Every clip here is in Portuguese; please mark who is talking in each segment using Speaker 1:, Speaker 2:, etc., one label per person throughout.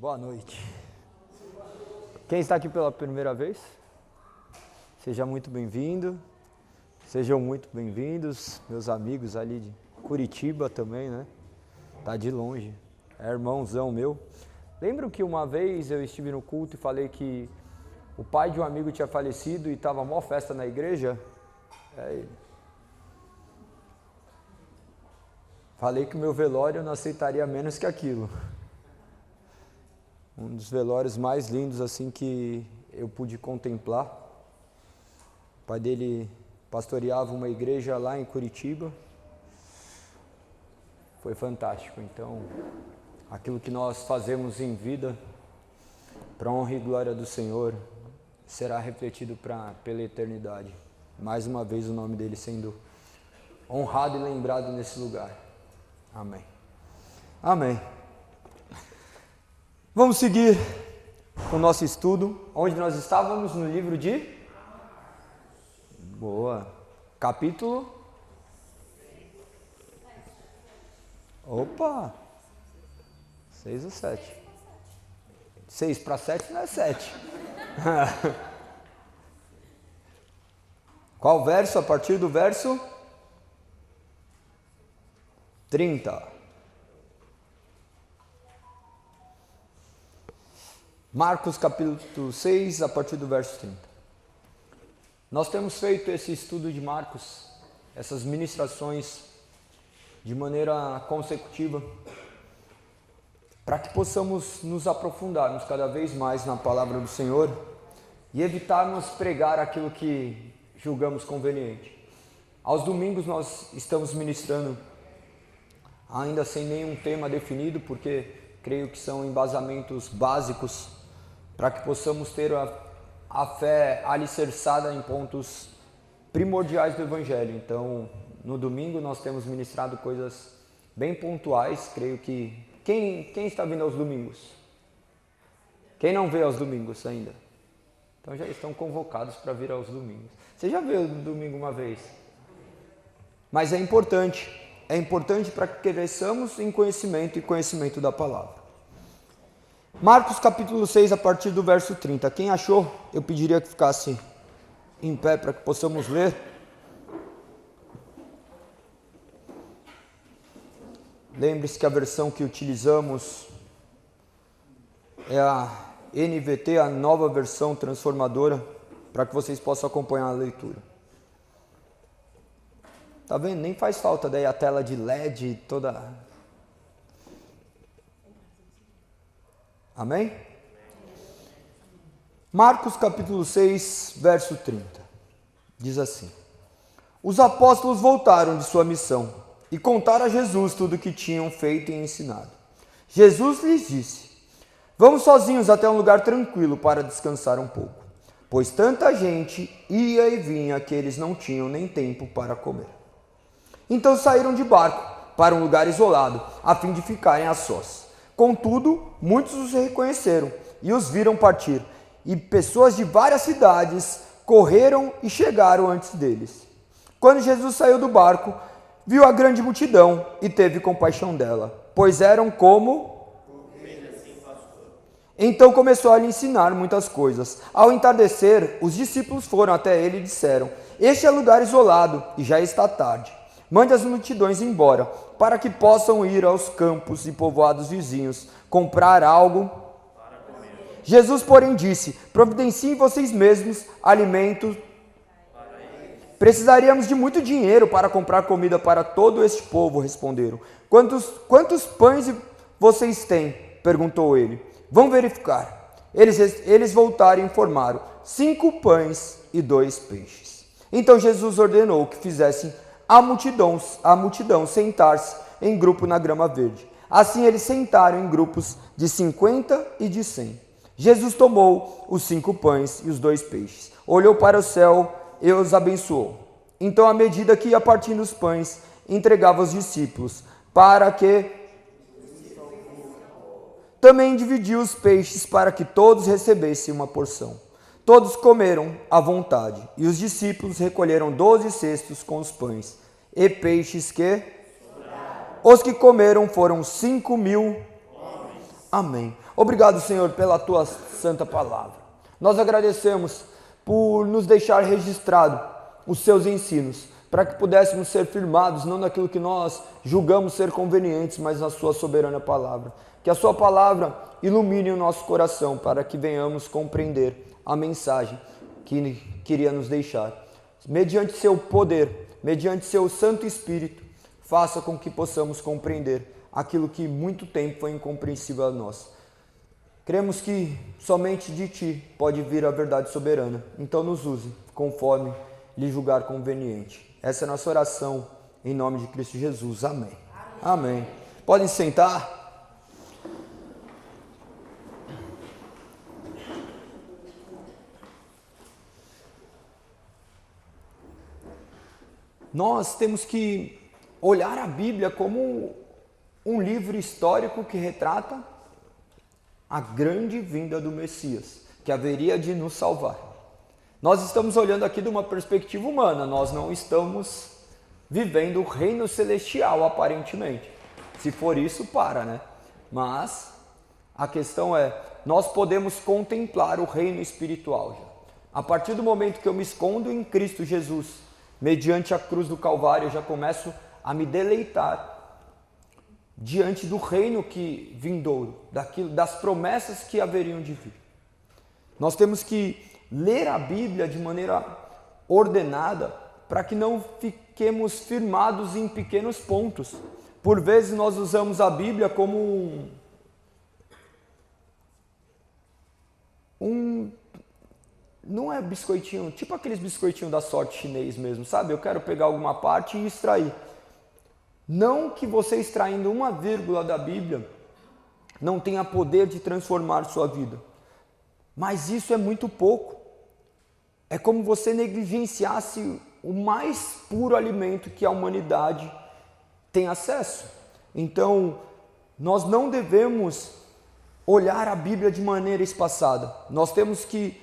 Speaker 1: Boa noite. Quem está aqui pela primeira vez? Seja muito bem-vindo. Sejam muito bem-vindos, meus amigos ali de Curitiba também, né? Tá de longe. É irmãozão meu. Lembram que uma vez eu estive no culto e falei que o pai de um amigo tinha falecido e estava mó festa na igreja? É ele. Falei que o meu velório eu não aceitaria menos que aquilo. Um dos velórios mais lindos assim que eu pude contemplar. O pai dele pastoreava uma igreja lá em Curitiba. Foi fantástico. Então, aquilo que nós fazemos em vida, para a honra e glória do Senhor, será refletido pela eternidade. Mais uma vez o nome dele sendo honrado e lembrado nesse lugar. Amém. Amém. Vamos seguir com o nosso estudo. Onde nós estávamos? No livro de... Boa. Capítulo... Opa! 6 ou 7? 6 para 7 não é 7. Qual verso? A partir do verso 30. Marcos capítulo 6, a partir do verso 30. Nós temos feito esse estudo de Marcos, essas ministrações de maneira consecutiva, para que possamos nos aprofundarmos cada vez mais na palavra do Senhor e evitarmos pregar aquilo que julgamos conveniente. Aos domingos nós estamos ministrando ainda sem nenhum tema definido, porque creio que são embasamentos básicos para que possamos ter a fé alicerçada em pontos primordiais do Evangelho. Então, no domingo nós temos ministrado coisas bem pontuais, creio que... Quem está vindo aos domingos? Quem não veio aos domingos ainda? Então já estão convocados para vir aos domingos. Você já veio no domingo uma vez? Mas é importante para que cresçamos em conhecimento e conhecimento da palavra. Marcos capítulo 6, a partir do verso 30. Quem achou, eu pediria que ficasse em pé para que possamos ler. Lembre-se que a versão que utilizamos é a NVT, a nova versão transformadora, para que vocês possam acompanhar a leitura. Tá vendo? Nem faz falta daí a tela de LED toda... Amém? Marcos capítulo 6, verso 30. Diz assim: Os apóstolos voltaram de sua missão e contaram a Jesus tudo o que tinham feito e ensinado. Jesus lhes disse: Vamos sozinhos até um lugar tranquilo para descansar um pouco, pois tanta gente ia e vinha que eles não tinham nem tempo para comer. Então saíram de barco para um lugar isolado, a fim de ficarem a sós. Contudo, muitos os reconheceram e os viram partir, e pessoas de várias cidades correram e chegaram antes deles. Quando Jesus saiu do barco, viu a grande multidão e teve compaixão dela, pois eram como... Então começou a lhe ensinar muitas coisas. Ao entardecer, os discípulos foram até ele e disseram: Este é lugar isolado e já está tarde. Mande as multidões embora, para que possam ir aos campos e povoados vizinhos, comprar algo para comer. Jesus, porém, disse: Providenciem vocês mesmos alimento. Precisaríamos de muito dinheiro para comprar comida para todo este povo, responderam. Quantos pães vocês têm? Perguntou ele. Vão verificar. Eles voltaram e informaram: 5 pães e 2 peixes. Então Jesus ordenou que fizessem a multidão sentar-se em grupo na grama verde. Assim eles sentaram em grupos de 50 e de 100. Jesus tomou os 5 pães e os 2 peixes, olhou para o céu e os abençoou. Então, à medida que ia partindo os pães, entregava aos discípulos, para que também dividiu os peixes para que todos recebessem uma porção. Todos comeram à vontade, e os discípulos recolheram 12 cestos com os pães e peixes que... Os que comeram foram 5.000. Amém. Obrigado, Senhor, pela tua santa palavra. Nós agradecemos por nos deixar registrado os seus ensinos, para que pudéssemos ser firmados, não naquilo que nós julgamos ser convenientes, mas na sua soberana palavra. Que a sua palavra ilumine o nosso coração, para que venhamos compreender a mensagem que queria nos deixar. Mediante seu poder, mediante seu Santo Espírito, faça com que possamos compreender aquilo que muito tempo foi incompreensível a nós. Cremos que somente de Ti pode vir a verdade soberana. Então nos use conforme lhe julgar conveniente. Essa é a nossa oração em nome de Cristo Jesus. Amém. Amém. Podem sentar. Nós temos que olhar a Bíblia como um livro histórico que retrata a grande vinda do Messias, que haveria de nos salvar. Nós estamos olhando aqui de uma perspectiva humana, nós não estamos vivendo o reino celestial, aparentemente. Se for isso, né? Mas a questão é, nós podemos contemplar o reino espiritual já. A partir do momento que eu me escondo em Cristo Jesus, mediante a cruz do Calvário, eu já começo a me deleitar diante do reino que vindouro, das promessas que haveriam de vir. Nós temos que ler a Bíblia de maneira ordenada, para que não fiquemos firmados em pequenos pontos. Por vezes nós usamos a Bíblia como não é biscoitinho, tipo aqueles biscoitinhos da sorte chinês mesmo, sabe? Eu quero pegar alguma parte e extrair. Não que você extraindo uma vírgula da Bíblia não tenha poder de transformar sua vida. Mas isso é muito pouco. É como você negligenciasse o mais puro alimento que a humanidade tem acesso. Então, nós não devemos olhar a Bíblia de maneira espaçada. Nós temos que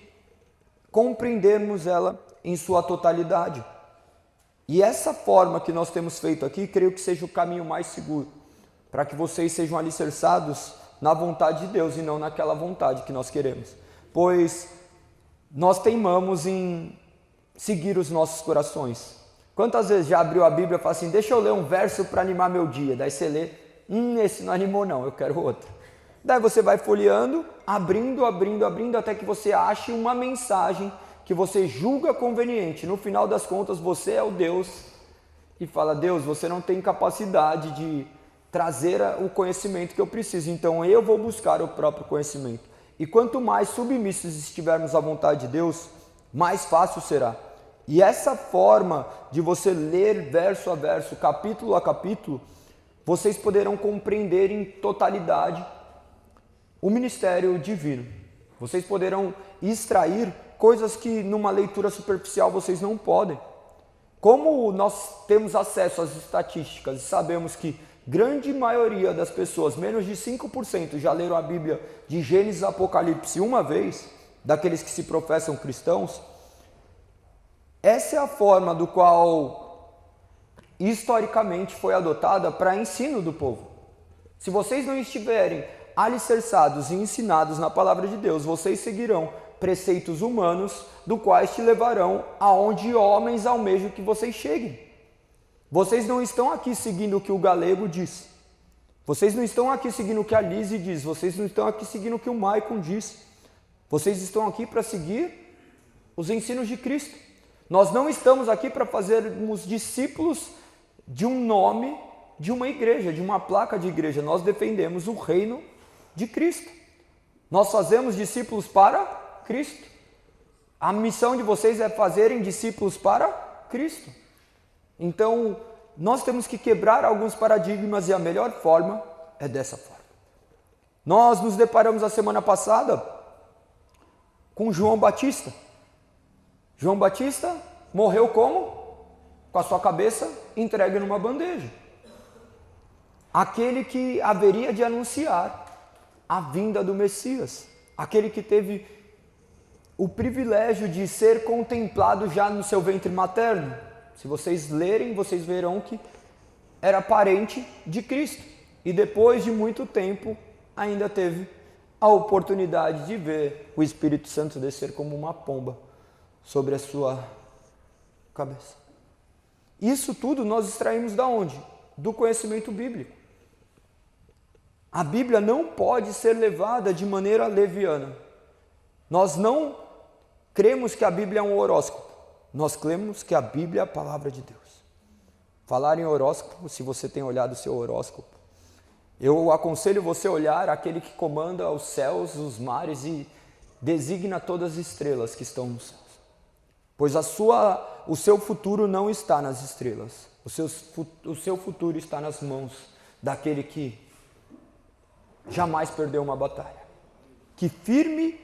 Speaker 1: compreendermos ela em sua totalidade. E essa forma que nós temos feito aqui, creio que seja o caminho mais seguro, para que vocês sejam alicerçados na vontade de Deus e não naquela vontade que nós queremos. Pois nós teimamos em seguir os nossos corações. Quantas vezes já abriu a Bíblia e falou assim, deixa eu ler um verso para animar meu dia. Daí você lê, esse não animou não, eu quero outro. Daí você vai folheando, abrindo, até que você ache uma mensagem que você julga conveniente. No final das contas, você é o Deus e fala, Deus, você não tem capacidade de trazer o conhecimento que eu preciso, então eu vou buscar o próprio conhecimento. E quanto mais submissos estivermos à vontade de Deus, mais fácil será. E essa forma de você ler verso a verso, capítulo a capítulo, vocês poderão compreender em totalidade o ministério divino. Vocês poderão extrair coisas que numa leitura superficial vocês não podem. Como nós temos acesso às estatísticas e sabemos que grande maioria das pessoas, menos de 5%, já leram a Bíblia de Gênesis a Apocalipse uma vez, daqueles que se professam cristãos, essa é a forma do qual historicamente foi adotada para ensino do povo. Se vocês não estiverem alicerçados e ensinados na palavra de Deus, vocês seguirão preceitos humanos, do quais te levarão aonde homens almejam que vocês cheguem. Vocês não estão aqui seguindo o que o Galego diz. Vocês não estão aqui seguindo o que a Lise diz. Vocês não estão aqui seguindo o que o Maicon diz. Vocês estão aqui para seguir os ensinos de Cristo. Nós não estamos aqui para fazermos discípulos de um nome, de uma igreja, de uma placa de igreja. Nós defendemos o reino de Cristo. Nós fazemos discípulos para Cristo. A missão de vocês é fazerem discípulos para Cristo. Então, nós temos que quebrar alguns paradigmas e a melhor forma é dessa forma. Nós nos deparamos a semana passada com João Batista. João Batista morreu como? Com a sua cabeça entregue numa bandeja. Aquele que haveria de anunciar a vinda do Messias. Aquele que teve o privilégio de ser contemplado já no seu ventre materno. Se vocês lerem, vocês verão que era parente de Cristo. E depois de muito tempo, ainda teve a oportunidade de ver o Espírito Santo descer como uma pomba sobre a sua cabeça. Isso tudo nós extraímos da onde? Do conhecimento bíblico. A Bíblia não pode ser levada de maneira leviana. Nós não cremos que a Bíblia é um horóscopo. Nós cremos que a Bíblia é a palavra de Deus. Falar em horóscopo, se você tem olhado o seu horóscopo, eu aconselho você a olhar aquele que comanda os céus, os mares e designa todas as estrelas que estão nos céus. Pois o seu futuro não está nas estrelas. O seu futuro está nas mãos daquele que jamais perdeu uma batalha. Que firme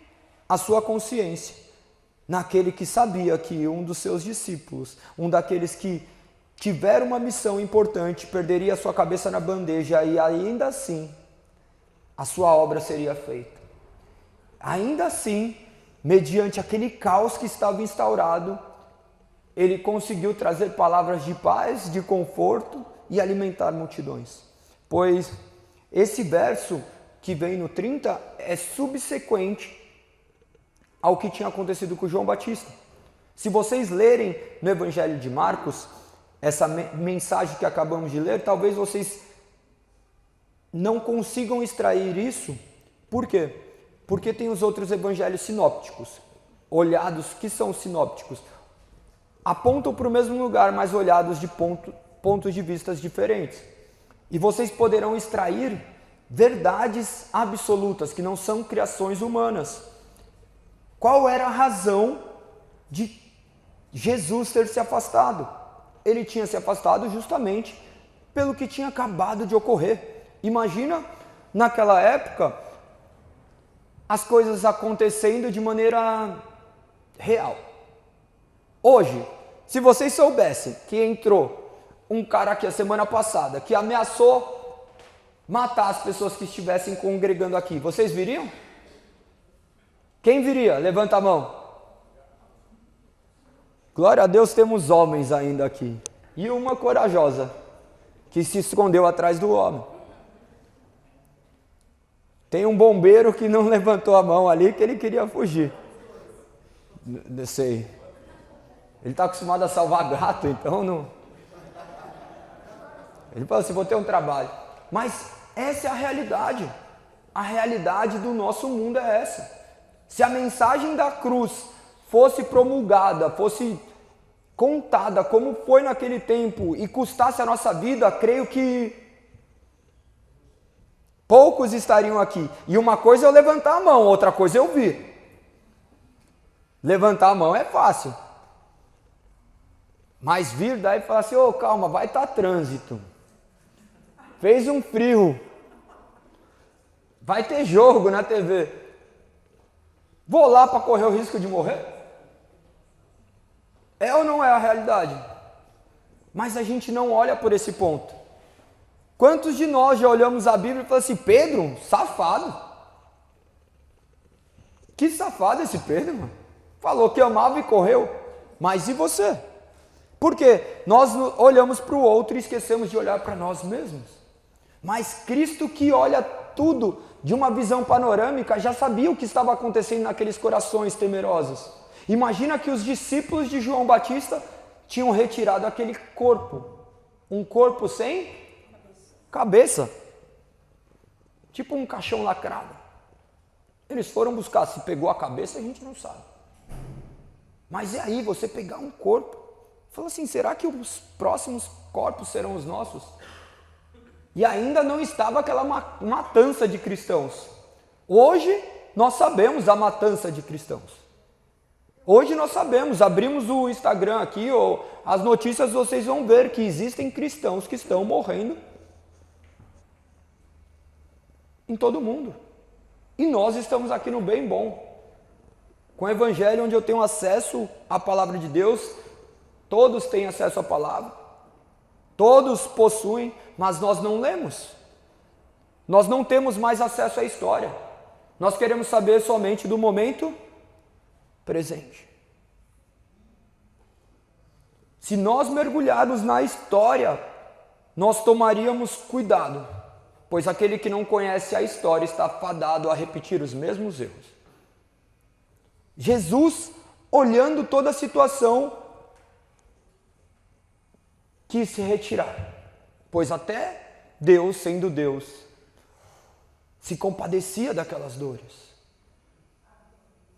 Speaker 1: a sua consciência naquele que sabia que um dos seus discípulos, um daqueles que tiveram uma missão importante, perderia a sua cabeça na bandeja e ainda assim a sua obra seria feita. Ainda assim, mediante aquele caos que estava instaurado, ele conseguiu trazer palavras de paz, de conforto e alimentar multidões. Pois esse verso que vem no 30 é subsequente ao que tinha acontecido com João Batista. Se vocês lerem no Evangelho de Marcos, essa mensagem que acabamos de ler, talvez vocês não consigam extrair isso. Por quê? Porque tem os outros evangelhos sinópticos. Olhados, que são sinópticos? Apontam para o mesmo lugar, mas olhados de pontos de vista diferentes. E vocês poderão extrair verdades absolutas, que não são criações humanas. Qual era a razão de Jesus ter se afastado? Ele tinha se afastado justamente pelo que tinha acabado de ocorrer. Imagina, naquela época, as coisas acontecendo de maneira real. Hoje, se vocês soubessem que entrou um cara aqui a semana passada, que ameaçou matar as pessoas que estivessem congregando aqui, vocês viriam? Quem viria? Levanta a mão. Glória a Deus, temos homens ainda aqui. E uma corajosa, que se escondeu atrás do homem. Tem um bombeiro que não levantou a mão ali, que ele queria fugir. Sei. Ele está acostumado a salvar gato, então não... Ele falou assim, vou ter um trabalho. Mas essa é a realidade. A realidade do nosso mundo é essa. Se a mensagem da cruz fosse promulgada, fosse contada como foi naquele tempo e custasse a nossa vida, creio que poucos estariam aqui. E uma coisa é eu levantar a mão, outra coisa é eu vir. Levantar a mão é fácil. Mas vir daí e falar assim, ô, calma, vai estar trânsito. Fez um frio. Vai ter jogo na TV. Vou lá para correr o risco de morrer? É ou não é a realidade? Mas a gente não olha por esse ponto. Quantos de nós já olhamos a Bíblia e falamos assim, Pedro, safado. Que safado esse Pedro, mano. Falou que amava e correu. Mas e você? Por quê? Nós olhamos para o outro e esquecemos de olhar para nós mesmos. Mas Cristo, que olha tudo de uma visão panorâmica, já sabia o que estava acontecendo naqueles corações temerosos. Imagina que os discípulos de João Batista tinham retirado aquele corpo. Um corpo sem cabeça. Tipo um caixão lacrado. Eles foram buscar, se pegou a cabeça a gente não sabe. Mas e aí você pegar um corpo? Fala assim, será que os próximos corpos serão os nossos? E ainda não estava aquela matança de cristãos. Hoje nós sabemos a matança de cristãos. Hoje nós sabemos, abrimos o Instagram aqui, ou as notícias, vocês vão ver que existem cristãos que estão morrendo em todo mundo. E nós estamos aqui no bem bom, com o Evangelho, onde eu tenho acesso à palavra de Deus. Todos têm acesso à palavra, todos possuem, mas nós não lemos. Nós não temos mais acesso à história. Nós queremos saber somente do momento presente. Se nós mergulharmos na história, nós tomaríamos cuidado pois aquele que não conhece a história está fadado a repetir os mesmos erros. Jesus, olhando toda a situação, quis se retirar, pois até Deus, sendo Deus, se compadecia daquelas dores.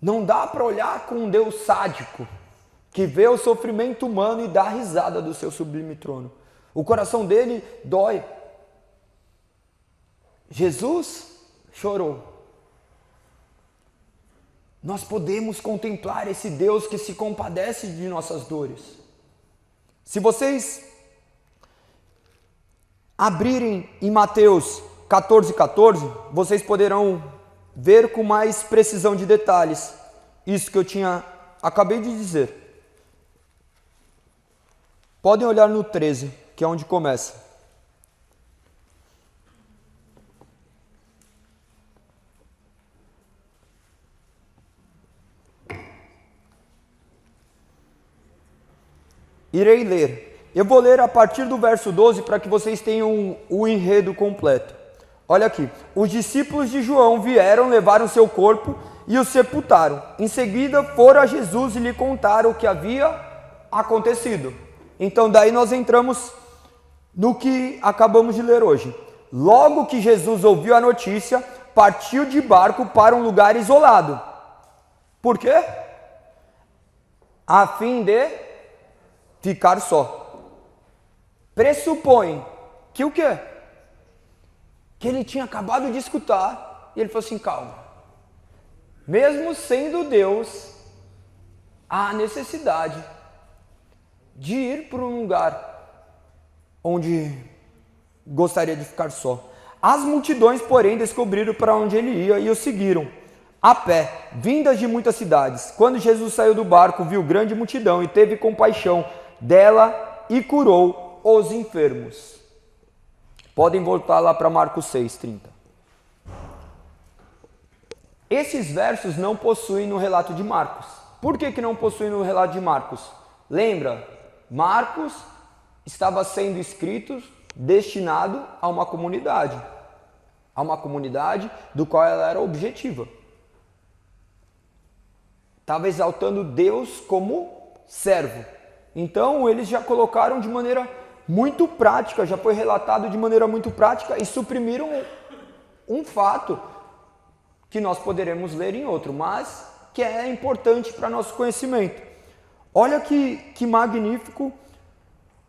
Speaker 1: Não dá para olhar com um Deus sádico, que vê o sofrimento humano e dá risada do seu sublime trono. O coração dele dói. Jesus chorou. Nós podemos contemplar esse Deus que se compadece de nossas dores. Se vocês abrirem em Mateus 14:14, vocês poderão ver com mais precisão de detalhes isso que eu acabei de dizer. Podem olhar no 13, que é onde começa. Irei ler. Eu vou ler a partir do verso 12 para que vocês tenham o enredo completo. Olha aqui. Os discípulos de João vieram, levaram seu corpo e o sepultaram. Em seguida foram a Jesus e lhe contaram o que havia acontecido. Então daí nós entramos no que acabamos de ler hoje. Logo que Jesus ouviu a notícia, partiu de barco para um lugar isolado. Por quê? A fim de ficar só. Pressupõe que o quê? Que ele tinha acabado de escutar e ele falou assim, calma. Mesmo sendo Deus, há necessidade de ir para um lugar onde gostaria de ficar só. As multidões, porém, descobriram para onde ele ia e o seguiram a pé, vindas de muitas cidades. Quando Jesus saiu do barco, viu grande multidão e teve compaixão dela e curou os enfermos. Podem voltar lá para Marcos 6:30. Esses versos não possuem no relato de Marcos. Por que não possuem no relato de Marcos? Lembra, Marcos estava sendo escrito, destinado a uma comunidade do qual ela era objetiva. Estava exaltando Deus como servo. Então eles já colocaram de maneira muito prática, já foi relatado de maneira muito prática e suprimiram um fato que nós poderemos ler em outro, mas que é importante para nosso conhecimento. Olha que magnífico,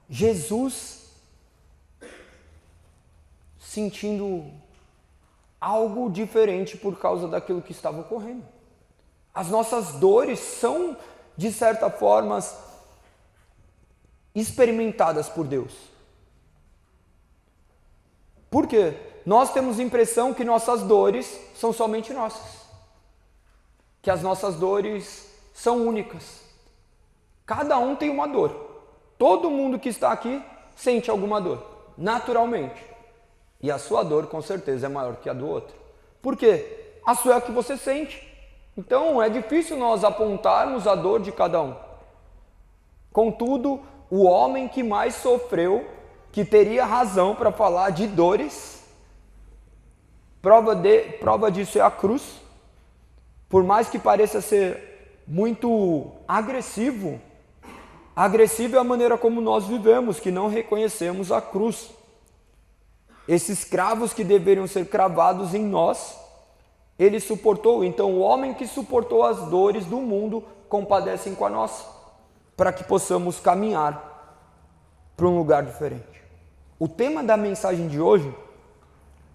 Speaker 1: Jesus sentindo algo diferente por causa daquilo que estava ocorrendo. As nossas dores são, de certa forma, experimentadas por Deus. Por quê? Nós temos a impressão que nossas dores são somente nossas. Que as nossas dores são únicas. Cada um tem uma dor. Todo mundo que está aqui sente alguma dor, naturalmente. E a sua dor, com certeza, é maior que a do outro. Por quê? A sua é a que você sente. Então, é difícil nós apontarmos a dor de cada um. Contudo, o homem que mais sofreu, que teria razão para falar de dores, prova disso é a cruz. Por mais que pareça ser muito agressivo é a maneira como nós vivemos, que não reconhecemos a cruz. Esses cravos que deveriam ser cravados em nós, ele suportou. Então o homem que suportou as dores do mundo compadecem com a nossa, para que possamos caminhar para um lugar diferente. O tema da mensagem de hoje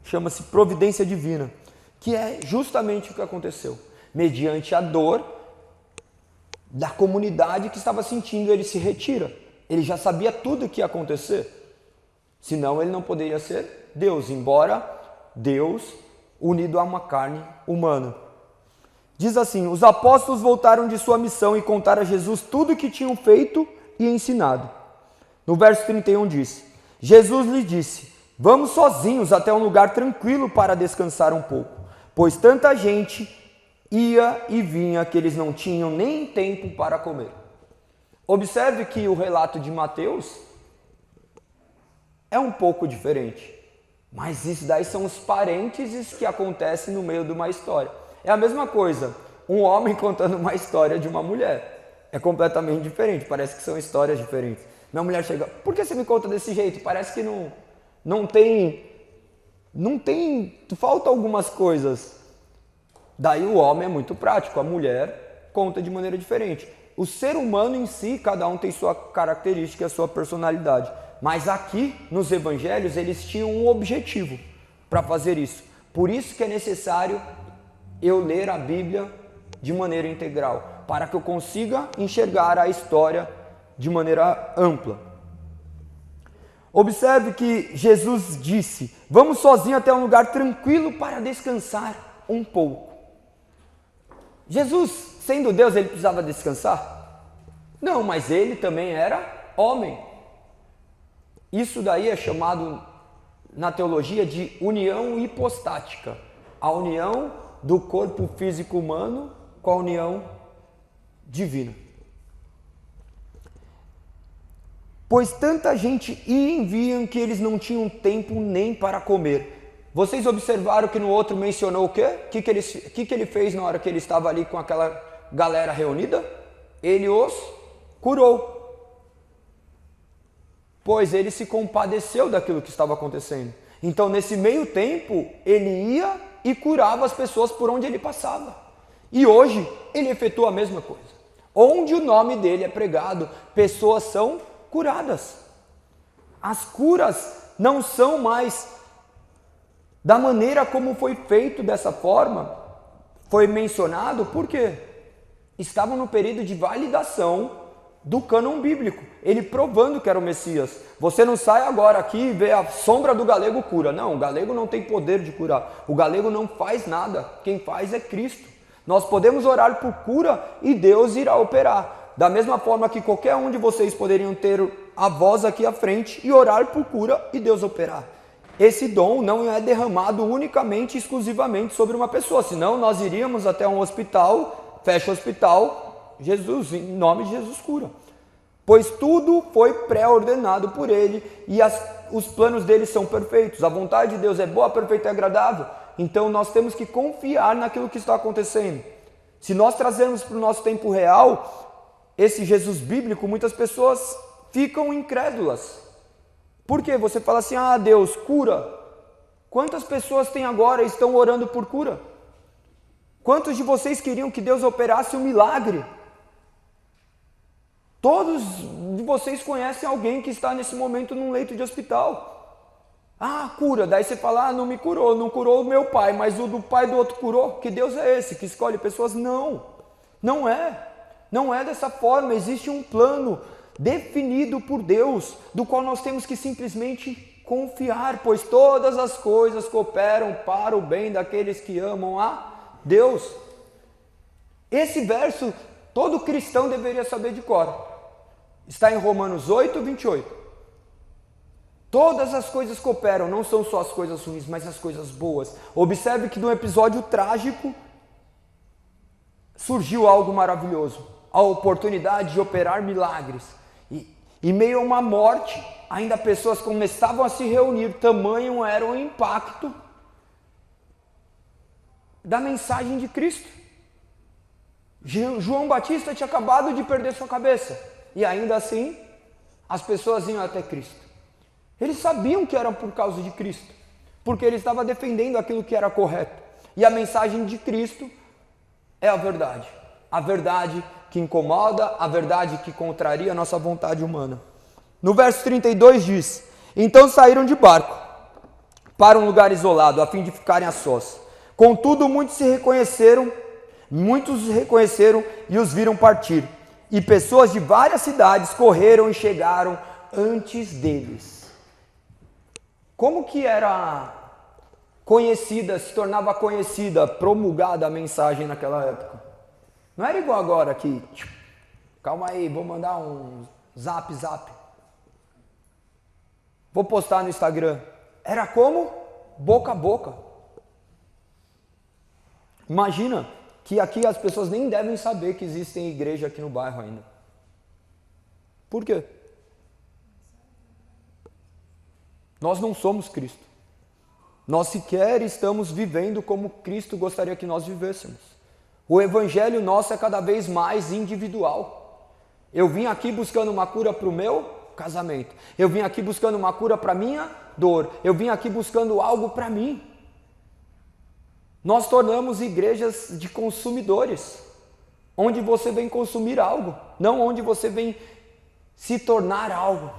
Speaker 1: chama-se providência divina, que é justamente o que aconteceu. Mediante a dor da comunidade que estava sentindo, ele se retira. Ele já sabia tudo o que ia acontecer. Senão ele não poderia ser Deus, embora Deus unido a uma carne humana. Diz assim: os apóstolos voltaram de sua missão e contaram a Jesus tudo o que tinham feito e ensinado. No verso 31 diz: Jesus lhes disse: vamos sozinhos até um lugar tranquilo para descansar um pouco, pois tanta gente ia e vinha que eles não tinham nem tempo para comer. Observe que o relato de Mateus é um pouco diferente. Mas isso daí são os parênteses que acontecem no meio de uma história. É a mesma coisa, um homem contando uma história de uma mulher. É completamente diferente, parece que são histórias diferentes. Minha mulher chega, por que você me conta desse jeito? Parece que não tem, falta algumas coisas. Daí o homem é muito prático, a mulher conta de maneira diferente. O ser humano em si, cada um tem sua característica, sua personalidade. Mas aqui, nos evangelhos, eles tinham um objetivo para fazer isso. Por isso que é necessário eu ler a Bíblia de maneira integral, para que eu consiga enxergar a história de maneira ampla. Observe que Jesus disse, vamos sozinho até um lugar tranquilo para descansar um pouco. Jesus, sendo Deus, ele precisava descansar? Não, mas ele também era homem. Isso daí é chamado na teologia de união hipostática. A união do corpo físico humano com a união divina. Pois tanta gente ia e vinha que eles não tinham tempo nem para comer. Vocês observaram que no outro mencionou o quê? O que ele fez na hora que ele estava ali com aquela galera reunida? Ele os curou. Pois ele se compadeceu daquilo que estava acontecendo. Então, nesse meio tempo, ele ia e curava as pessoas por onde ele passava. E hoje, ele efetua a mesma coisa. Onde o nome dele é pregado, pessoas são curadas. As curas não são mais da maneira como foi feito dessa forma, foi mencionado, por quê? Estavam no período de validação do cânon bíblico, ele provando que era o Messias. Você não sai agora aqui e vê a sombra do galego cura. Não, o galego não tem poder de curar. O galego não faz nada. Quem faz é Cristo. Nós podemos orar por cura e Deus irá operar. Da mesma forma que qualquer um de vocês poderiam ter a voz aqui à frente e orar por cura e Deus operar. Esse dom não é derramado unicamente e exclusivamente sobre uma pessoa, senão nós iríamos até um hospital, fecha o hospital, Jesus, em nome de Jesus cura. Pois tudo foi pré-ordenado por ele e os planos dele são perfeitos. A vontade de Deus é boa, perfeita e agradável. Então nós temos que confiar naquilo que está acontecendo. Se nós trazermos para o nosso tempo real, esse Jesus bíblico, muitas pessoas ficam incrédulas. Por quê? Você fala assim, Deus, cura. Quantas pessoas tem agora e estão orando por cura? Quantos de vocês queriam que Deus operasse um milagre? Todos de vocês conhecem alguém que está nesse momento num leito de hospital. Cura. Daí você fala, não me curou, não curou o meu pai, mas o do pai do outro curou. Que Deus é esse que escolhe pessoas? Não é dessa forma. Existe um plano definido por Deus, do qual nós temos que simplesmente confiar, pois todas as coisas cooperam para o bem daqueles que amam a Deus. Esse verso todo cristão deveria saber de cor. Está em Romanos 8, 28. Todas as coisas cooperam, não são só as coisas ruins, mas as coisas boas. Observe que no episódio trágico surgiu algo maravilhoso, a oportunidade de operar milagres. E meio a uma morte, ainda pessoas começavam a se reunir, tamanho era o impacto da mensagem de Cristo. João Batista tinha acabado de perder sua cabeça, e ainda assim, as pessoas iam até Cristo. Eles sabiam que era por causa de Cristo, porque ele estava defendendo aquilo que era correto. E a mensagem de Cristo é a verdade que incomoda, a verdade que contraria a nossa vontade humana. No verso 32 diz, então saíram de barco para um lugar isolado, a fim de ficarem a sós. Contudo, muitos reconheceram e os viram partir. E pessoas de várias cidades correram e chegaram antes deles. Como que era conhecida, se tornava conhecida, promulgada a mensagem naquela época? Não era igual agora que, calma aí, vou mandar um zap. Vou postar no Instagram. Era como? Boca a boca. Imagina que aqui as pessoas nem devem saber que existem igreja aqui no bairro ainda. Por quê? Nós não somos Cristo. Nós sequer estamos vivendo como Cristo gostaria que nós vivêssemos. O evangelho nosso é cada vez mais individual. Eu vim aqui buscando uma cura para o meu casamento. Eu vim aqui buscando uma cura para a minha dor. Eu vim aqui buscando algo para mim. Nós tornamos igrejas de consumidores, onde você vem consumir algo, não onde você vem se tornar algo.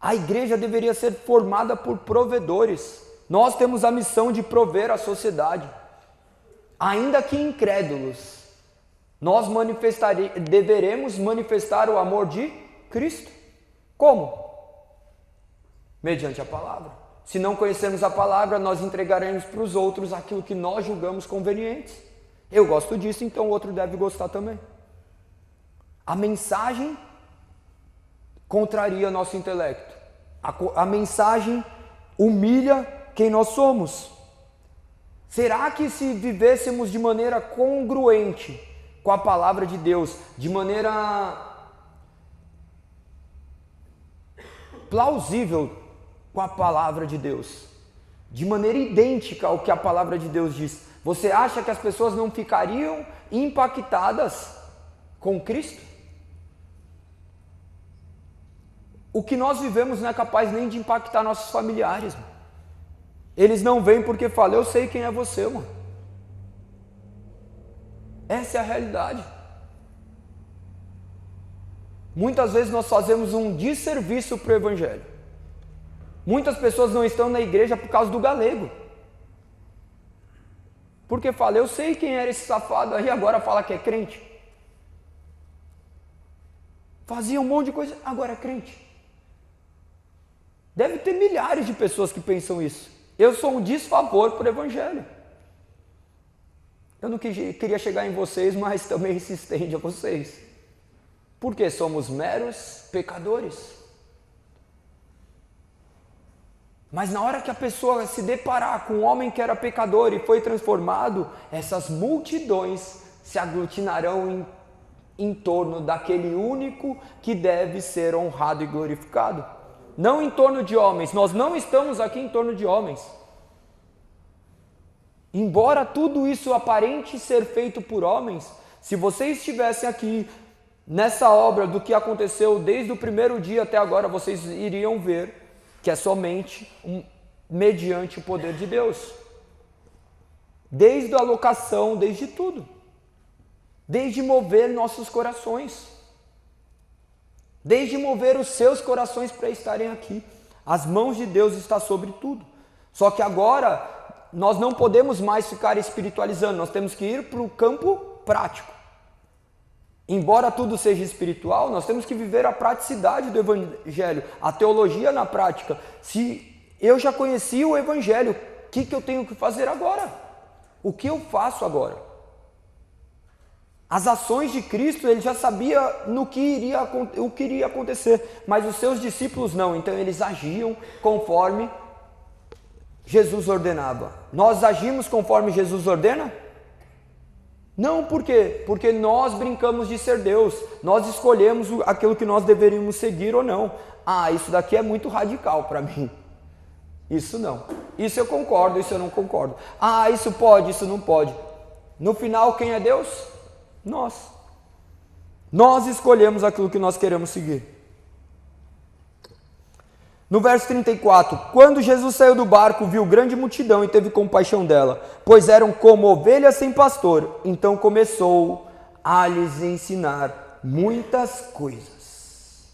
Speaker 1: A igreja deveria ser formada por provedores. Nós temos a missão de prover a sociedade. Ainda que incrédulos, nós deveremos manifestar o amor de Cristo. Como? Mediante a palavra. Se não conhecermos a palavra, nós entregaremos para os outros aquilo que nós julgamos convenientes. Eu gosto disso, então o outro deve gostar também. A mensagem contraria nosso intelecto. A mensagem humilha quem nós somos. Será que se vivêssemos de maneira congruente com a palavra de Deus, de maneira plausível com a palavra de Deus, de maneira idêntica ao que a palavra de Deus diz, você acha que as pessoas não ficariam impactadas com Cristo? O que nós vivemos não é capaz nem de impactar nossos familiares, mano. Eles não vêm porque falam, eu sei quem é você, mano. Essa é a realidade. Muitas vezes nós fazemos um desserviço para o evangelho. Muitas pessoas não estão na igreja por causa do galego. Porque fala, eu sei quem era esse safado aí, agora fala que é crente. Fazia um monte de coisa, agora é crente. Deve ter milhares de pessoas que pensam isso. Eu sou um desfavor para o evangelho. Eu não queria chegar em vocês, mas também se estende a vocês. Porque somos meros pecadores. Mas na hora que a pessoa se deparar com um homem que era pecador e foi transformado, essas multidões se aglutinarão em torno daquele único que deve ser honrado e glorificado. Não em torno de homens, nós não estamos aqui em torno de homens. Embora tudo isso aparente ser feito por homens, se vocês estivessem aqui nessa obra do que aconteceu desde o primeiro dia até agora, vocês iriam ver que é somente mediante o poder de Deus. Desde a locação, desde tudo. Desde mover nossos corações. Desde mover os seus corações para estarem aqui. As mãos de Deus estão sobre tudo. Só que agora nós não podemos mais ficar espiritualizando, nós temos que ir para o campo prático. Embora tudo seja espiritual, nós temos que viver a praticidade do evangelho, a teologia na prática. Se eu já conheci o evangelho, o que eu tenho que fazer agora? O que eu faço agora? As ações de Cristo, ele já sabia o que iria acontecer, mas os seus discípulos não, então eles agiam conforme Jesus ordenava. Nós agimos conforme Jesus ordena? Não, por quê? Porque nós brincamos de ser Deus, nós escolhemos aquilo que nós deveríamos seguir ou não. Ah, isso daqui é muito radical para mim. Isso não. Isso eu concordo, isso eu não concordo. Ah, isso pode, isso não pode. No final, quem é Deus? Nós. Nós escolhemos aquilo que nós queremos seguir. No verso 34, quando Jesus saiu do barco, viu grande multidão e teve compaixão dela, pois eram como ovelhas sem pastor. Então começou a lhes ensinar muitas coisas.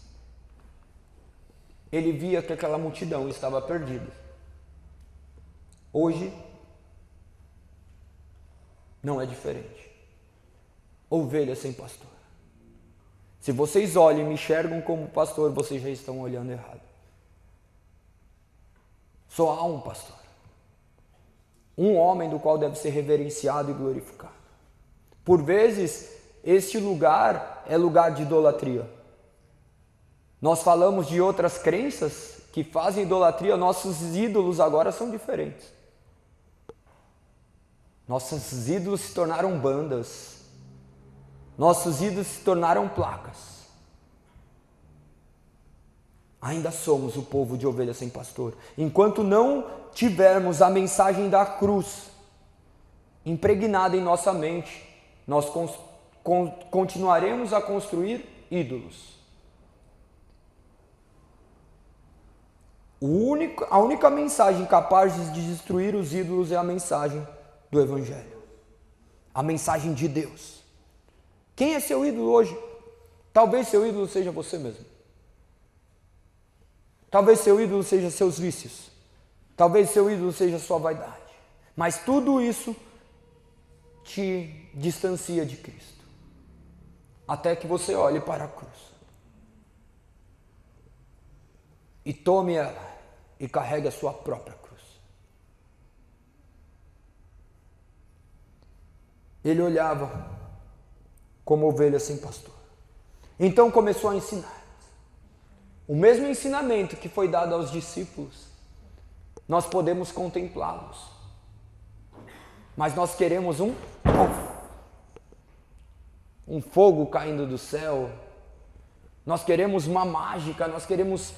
Speaker 1: Ele via que aquela multidão estava perdida. Hoje, não é diferente. Ovelhas sem pastor. Se vocês olham e me enxergam como pastor, vocês já estão olhando errado. Só há um pastor. Um homem do qual deve ser reverenciado e glorificado. Por vezes, este lugar é lugar de idolatria. Nós falamos de outras crenças que fazem idolatria, nossos ídolos agora são diferentes. Nossos ídolos se tornaram bandas. Nossos ídolos se tornaram placas. ainda somos o povo de ovelhas sem pastor. Enquanto não tivermos a mensagem da cruz impregnada em nossa mente, nós continuaremos a construir ídolos. A única mensagem capaz de destruir os ídolos é a mensagem do Evangelho. A mensagem de Deus. Quem é seu ídolo hoje? Talvez seu ídolo seja você mesmo. Talvez seu ídolo seja seus vícios. Talvez seu ídolo seja sua vaidade. Mas tudo isso te distancia de Cristo. Até que você olhe para a cruz. E tome ela e carregue a sua própria cruz. Ele olhava como ovelha sem pastor. Então começou a ensinar. O mesmo ensinamento que foi dado aos discípulos, nós podemos contemplá-los. Mas nós queremos um fogo caindo do céu. Nós queremos uma mágica, nós queremos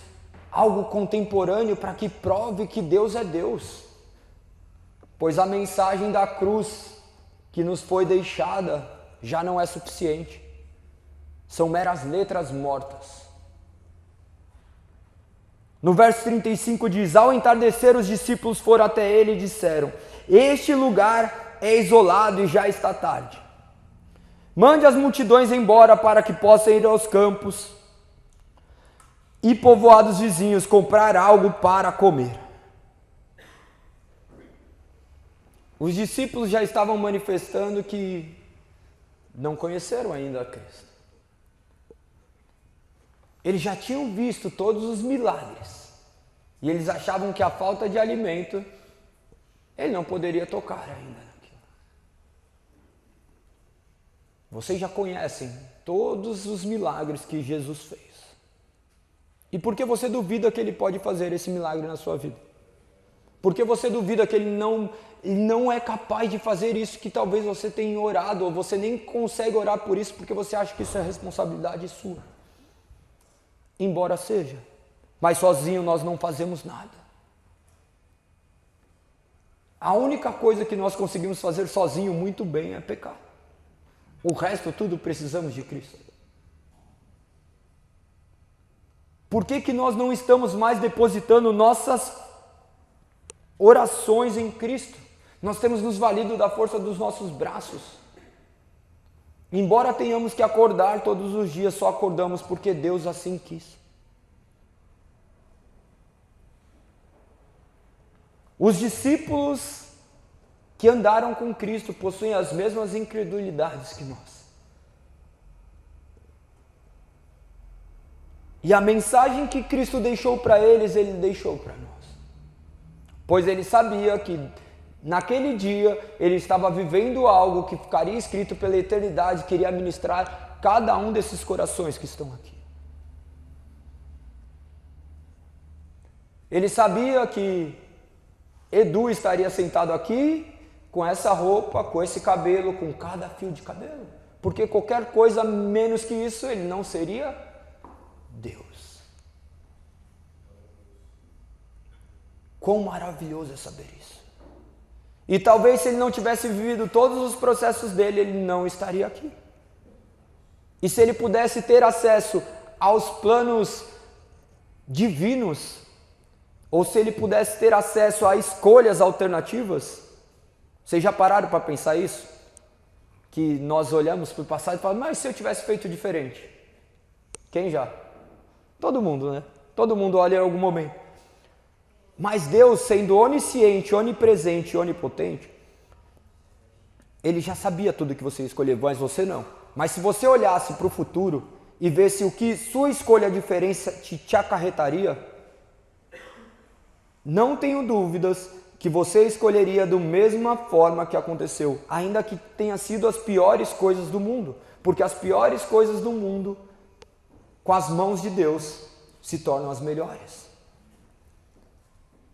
Speaker 1: algo contemporâneo para que prove que Deus é Deus. Pois a mensagem da cruz que nos foi deixada já não é suficiente. São meras letras mortas. No verso 35 diz: ao entardecer os discípulos foram até ele e disseram: este lugar é isolado e já está tarde. Mande as multidões embora para que possam ir aos campos e povoados vizinhos comprar algo para comer. Os discípulos já estavam manifestando que não conheceram ainda a Cristo. Eles já tinham visto todos os milagres. E eles achavam que a falta de alimento, ele não poderia tocar ainda naquilo. Vocês já conhecem todos os milagres que Jesus fez. E por que você duvida que ele pode fazer esse milagre na sua vida? Por que você duvida que ele não é capaz de fazer isso que talvez você tenha orado, ou você nem consegue orar por isso porque você acha que isso é responsabilidade sua? Embora seja, mas sozinho nós não fazemos nada. A única coisa que nós conseguimos fazer sozinho muito bem é pecar. O resto tudo precisamos de Cristo. Por que nós não estamos mais depositando nossas orações em Cristo? Nós temos nos valido da força dos nossos braços. Embora tenhamos que acordar todos os dias, só acordamos porque Deus assim quis. Os discípulos que andaram com Cristo possuem as mesmas incredulidades que nós. E a mensagem que Cristo deixou para eles, Ele deixou para nós. Pois Ele sabia que naquele dia Ele estava vivendo algo que ficaria escrito pela eternidade, que iria ministrar cada um desses corações que estão aqui. Ele sabia que Edu estaria sentado aqui com essa roupa, com esse cabelo, com cada fio de cabelo. Porque qualquer coisa menos que isso, ele não seria Deus. Quão maravilhoso é saber isso. E talvez se ele não tivesse vivido todos os processos dele, ele não estaria aqui. E se ele pudesse ter acesso aos planos divinos, ou se ele pudesse ter acesso a escolhas alternativas, vocês já pararam para pensar isso? Que nós olhamos para o passado e falamos, mas se eu tivesse feito diferente? Quem já? Todo mundo, né? Todo mundo olha em algum momento. Mas Deus, sendo onisciente, onipresente e onipotente, Ele já sabia tudo que você escolheu, mas você não. Mas se você olhasse para o futuro e visse o que sua escolha diferente te acarretaria, não tenho dúvidas que você escolheria da mesma forma que aconteceu, ainda que tenha sido as piores coisas do mundo, porque as piores coisas do mundo, com as mãos de Deus, se tornam as melhores.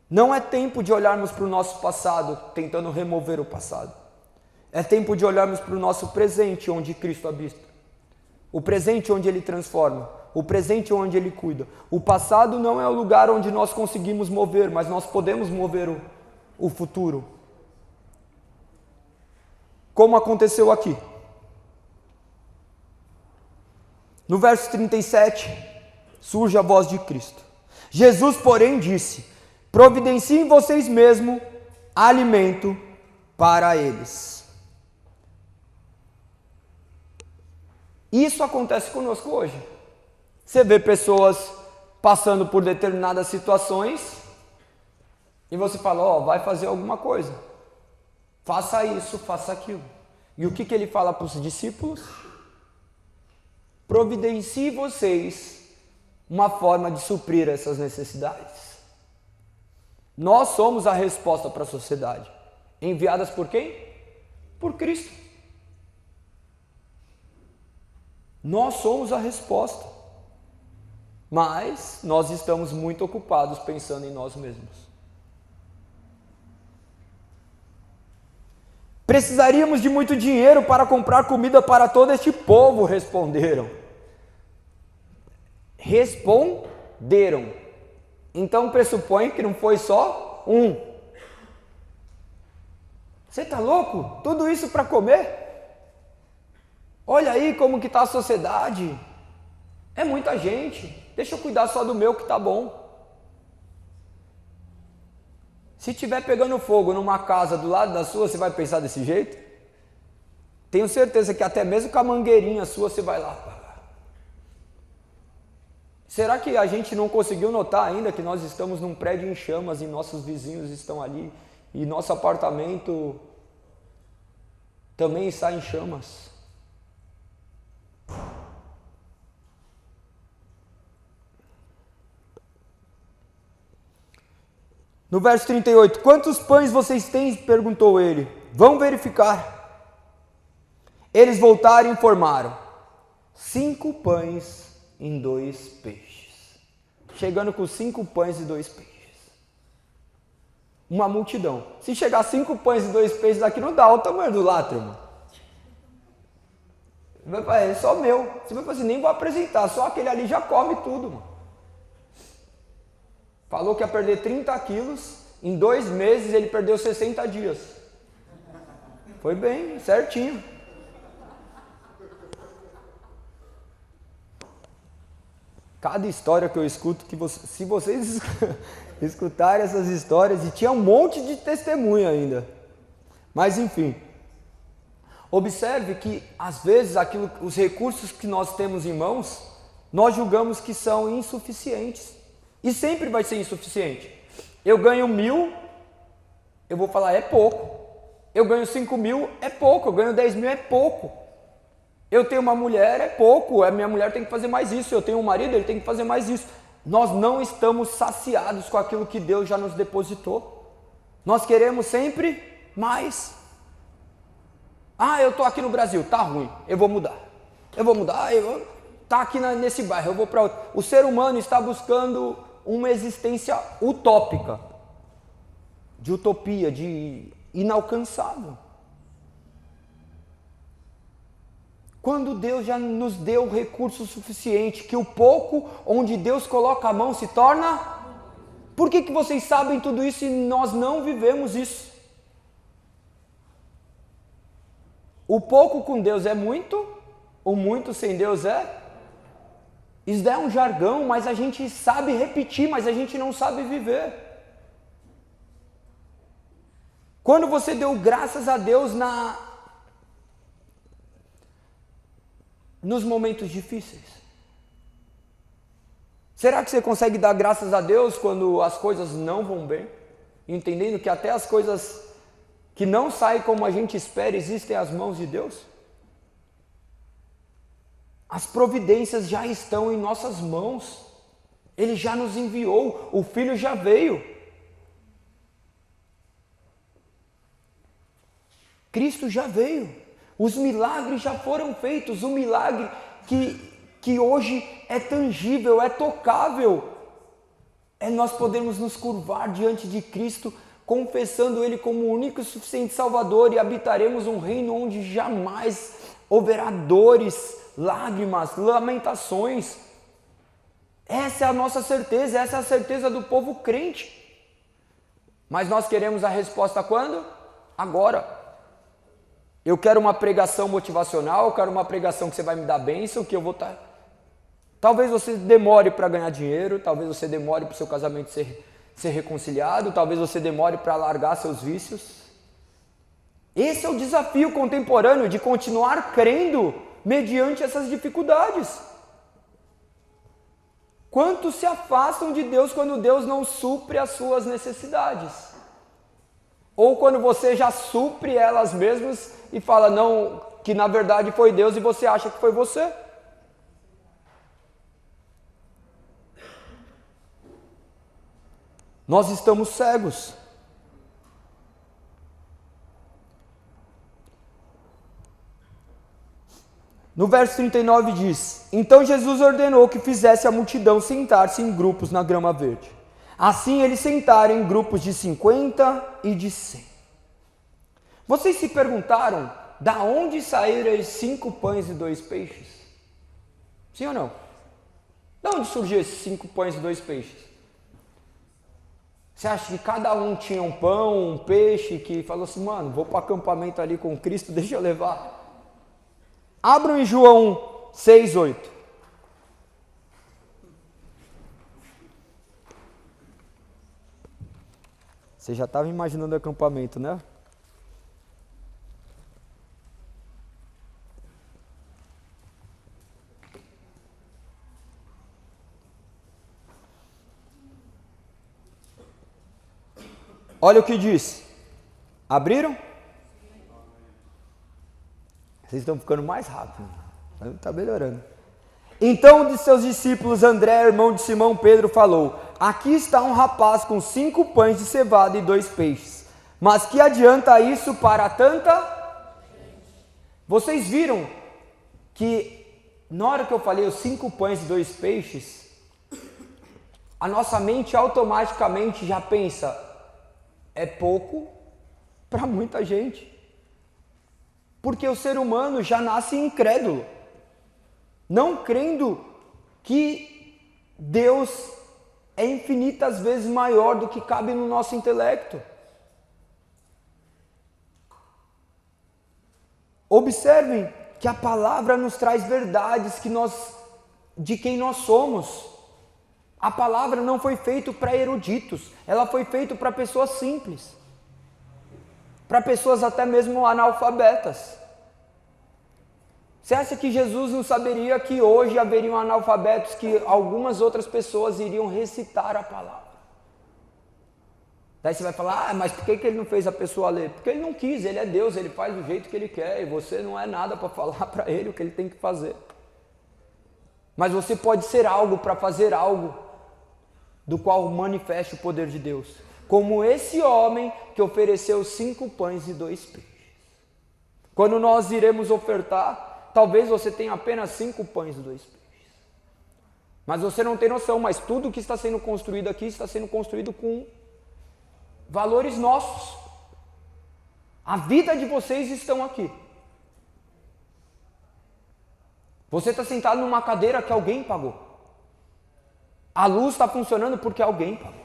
Speaker 1: Não é tempo de olharmos para o nosso passado, tentando remover o passado. É tempo de olharmos para o nosso presente, onde Cristo habita. O presente onde Ele transforma. o presente onde Ele cuida. O passado não é o lugar onde nós conseguimos mover, mas nós podemos mover o futuro. Como aconteceu aqui. No verso 37, surge a voz de Cristo. Jesus, porém, disse: providenciem vocês mesmos alimento para eles. Isso acontece conosco hoje. Você vê pessoas passando por determinadas situações e você fala, ó, vai fazer alguma coisa. Faça isso, faça aquilo. E o que ele fala para os discípulos? Providencie vocês uma forma de suprir essas necessidades. Nós somos a resposta para a sociedade. Enviadas por quem? Por Cristo. Nós somos a resposta. Mas nós estamos muito ocupados pensando em nós mesmos. Precisaríamos de muito dinheiro para comprar comida para todo este povo, responderam. Responderam. Então pressupõe que não foi só um. Você está louco? Tudo isso para comer? Olha aí como que está a sociedade. É muita gente. Deixa eu cuidar só do meu que está bom. Se estiver pegando fogo numa casa do lado da sua, você vai pensar desse jeito? Tenho certeza que até mesmo com a mangueirinha sua você vai lá apagar. Será que a gente não conseguiu notar ainda que nós estamos num prédio em chamas e nossos vizinhos estão ali e nosso apartamento também está em chamas? No verso 38, quantos pães vocês têm? Perguntou ele. Vão verificar. Eles voltaram e informaram. 5 pães e 2 peixes. Chegando com 5 pães e 2 peixes. Uma multidão. Se chegar 5 pães e 2 peixes aqui, não dá o tamanho do látro, irmão. É só meu. Você vai falar assim, nem vou apresentar, só aquele ali já come tudo, mano. Falou que ia perder 30 quilos, em 2 meses ele perdeu 60 dias. Foi bem, certinho. Cada história que eu escuto, se vocês escutarem essas histórias, e tinha um monte de testemunha ainda. Mas enfim, observe que às vezes os recursos que nós temos em mãos, nós julgamos que são insuficientes. E sempre vai ser insuficiente. Eu ganho 1.000, eu vou falar, é pouco. Eu ganho 5.000, é pouco. Eu ganho 10.000, é pouco. Eu tenho uma mulher, é pouco. A minha mulher tem que fazer mais isso. Eu tenho um marido, ele tem que fazer mais isso. Nós não estamos saciados com aquilo que Deus já nos depositou. Nós queremos sempre mais. Ah, eu estou aqui no Brasil, tá ruim, eu vou mudar. Tá aqui nesse bairro, eu vou para outro. O ser humano está buscando uma existência utópica, de utopia, de inalcançável. Quando Deus já nos deu recurso suficiente, que o pouco onde Deus coloca a mão se torna... Por que vocês sabem tudo isso e nós não vivemos isso? O pouco com Deus é muito, o muito sem Deus é... Isso é um jargão, mas a gente sabe repetir, mas a gente não sabe viver. Quando você deu graças a Deus nos momentos difíceis? Será que você consegue dar graças a Deus quando as coisas não vão bem? Entendendo que até as coisas que não saem como a gente espera, existem as mãos de Deus? As providências já estão em nossas mãos. Ele já nos enviou, o Filho já veio. Cristo já veio. Os milagres já foram feitos. O milagre que hoje é tangível, é tocável. É nós podermos nos curvar diante de Cristo, confessando Ele como o único e suficiente Salvador, e habitaremos um reino onde jamais haverá dores, lágrimas, lamentações. Essa é a nossa certeza, essa é a certeza do povo crente. Mas nós queremos a resposta quando? Agora. Eu quero uma pregação motivacional, eu quero uma pregação que você vai me dar bênção, que eu vou estar... Talvez você demore para ganhar dinheiro, talvez você demore para o seu casamento ser reconciliado, talvez você demore para largar seus vícios. Esse é o desafio contemporâneo de continuar crendo mediante essas dificuldades. Quantos se afastam de Deus quando Deus não supre as suas necessidades? Ou quando você já supre elas mesmas e fala não, que na verdade foi Deus e você acha que foi você? Nós estamos cegos. No verso 39 diz: Então Jesus ordenou que fizesse a multidão sentar-se em grupos na grama verde. Assim eles sentaram em grupos de 50 e de 100. Vocês se perguntaram da onde saíram os 5 pães e 2 peixes? Sim ou não? De onde surgiu esses 5 pães e 2 peixes? Você acha que cada um tinha um pão, um peixe, que falou assim, mano, vou para o acampamento ali com Cristo, deixa eu levar. Abram em João 6:8. Você já estava imaginando o acampamento, né? Olha o que diz. Abriram? Vocês estão ficando mais rápido. Está melhorando. Então um de seus discípulos, André, irmão de Simão Pedro, falou: Aqui está um rapaz com 5 pães de cevada e 2 peixes. Mas que adianta isso para tanta? Vocês viram que na hora que eu falei os 5 pães e 2 peixes, a nossa mente automaticamente já pensa, é pouco para muita gente. Porque o ser humano já nasce incrédulo, não crendo que Deus é infinitas vezes maior do que cabe no nosso intelecto. Observem que a palavra nos traz verdades de quem nós somos. A palavra não foi feita para eruditos, ela foi feita para pessoas simples. Para pessoas até mesmo analfabetas. Você acha que Jesus não saberia que hoje haveriam analfabetos, que algumas outras pessoas iriam recitar a palavra? Daí você vai falar, mas por que ele não fez a pessoa ler? Porque ele não quis, ele é Deus, ele faz do jeito que ele quer, e você não é nada para falar para ele o que ele tem que fazer. Mas você pode ser algo para fazer algo, do qual manifeste o poder de Deus. Como esse homem que ofereceu 5 pães e 2 peixes. Quando nós iremos ofertar, talvez você tenha apenas 5 pães e 2 peixes. Mas você não tem noção, mas tudo que está sendo construído aqui está sendo construído com valores nossos. A vida de vocês estão aqui. Você está sentado numa cadeira que alguém pagou. A luz está funcionando porque alguém pagou.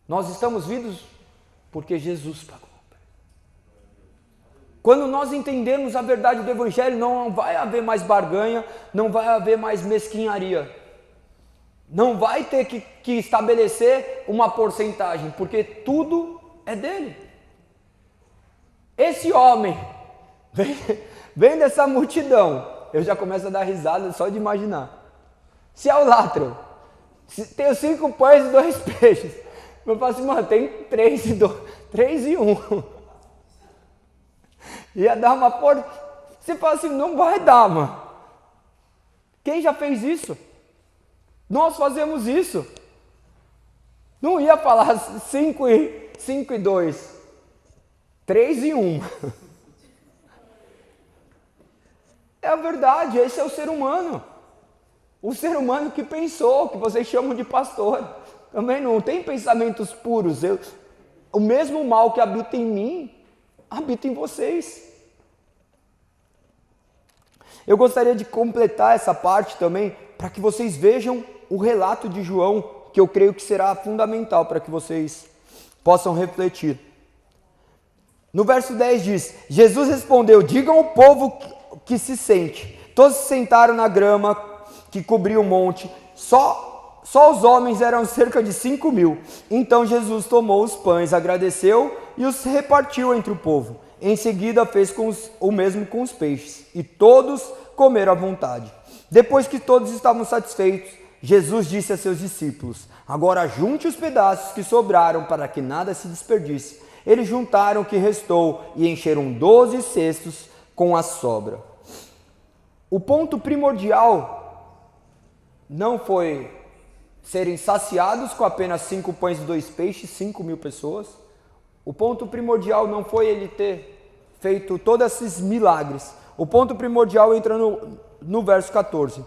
Speaker 1: Nós estamos vivos porque Jesus pagou. Quando nós entendermos a verdade do Evangelho, não vai haver mais barganha, não vai haver mais mesquinharia. Não vai ter que estabelecer uma porcentagem, porque tudo é dele. Esse homem vem dessa multidão, eu já começo a dar risada só de imaginar. Se é o latro, tem 5 pães e 2 peixes. Eu falo assim, mano, tem 3 e 1. Ia dar uma porta. Você fala assim, não vai dar, mano. Quem já fez isso? Nós fazemos isso. Não ia falar 5 e 2. 3 e 1. É a verdade, esse é o ser humano. O ser humano que pensou, que vocês chamam de pastor. Também não tem pensamentos puros. O mesmo mal que habita em mim, habita em vocês. Eu gostaria de completar essa parte também, para que vocês vejam o relato de João, que eu creio que será fundamental para que vocês possam refletir. No verso 10 diz: Jesus respondeu: digam ao povo que se sente. Todos se sentaram na grama que cobria o monte, só os homens eram cerca de 5.000. Então Jesus tomou os pães, agradeceu e os repartiu entre o povo. Em seguida fez o mesmo com os peixes, e todos comeram à vontade. Depois que todos estavam satisfeitos, Jesus disse a seus discípulos: agora junte os pedaços que sobraram para que nada se desperdice. Eles juntaram o que restou e encheram 12 cestos com a sobra. O ponto primordial não foi serem saciados com apenas 5 pães e 2 peixes, 5.000 pessoas. O ponto primordial não foi ele ter feito todos esses milagres. O ponto primordial entra no verso 14.